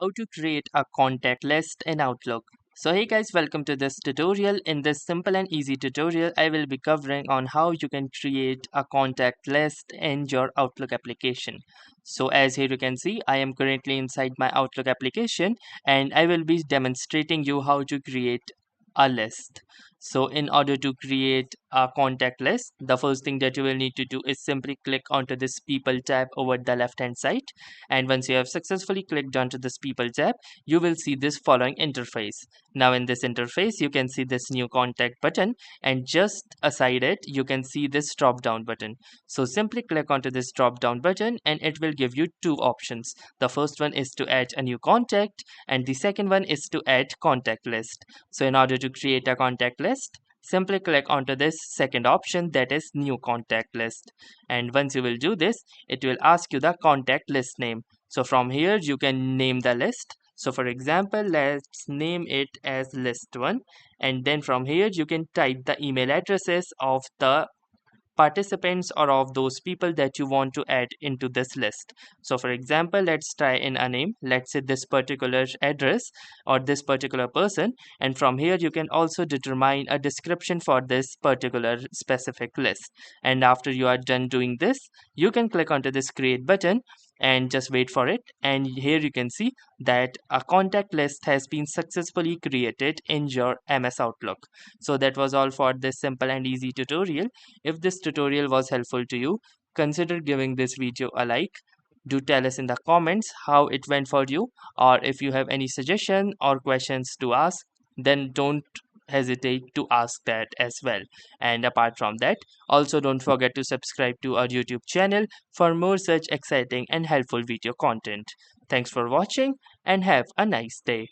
how to create a contact list in Outlook. So hey guys, welcome to this tutorial. In this simple and easy tutorial, I will be covering on how you can create a contact list in your Outlook application. So as here you can see, I am currently inside my Outlook application and I will be demonstrating you how to create a list. So in order to create a contact list, the first thing that you will need to do is simply click onto this people tab over the left hand side, and once you have successfully clicked onto this people tab, you will see this following interface. Now in this interface you can see this new contact button, and just aside it you can see this drop down button. So simply click onto this drop down button and it will give you two options. The first one is to add a new contact and the second one is to add contact list. So in order to create a contact list, simply click onto this second option, that is new contact list. And once you will do this, it will ask you the contact list name. So from here you can name the list. So for example, let's name it as list 1, and then from here you can type the email addresses of the participants or of those people that you want to add into this list. So for example, let's try in a name, let's say this particular address or this particular person, and from here you can also determine a description for this particular specific list. And after you are done doing this, you can click onto this create button and just wait for it, and here you can see that a contact list has been successfully created in your MS Outlook. So that was all for this simple and easy tutorial. If this tutorial was helpful to you, consider giving this video a like. Do tell us in the comments how it went for you, or if you have any suggestion or questions to ask, then don't hesitate to ask that as well. And apart from that, also don't forget to subscribe to our YouTube channel for more such exciting and helpful video content. Thanks for watching and have a nice day.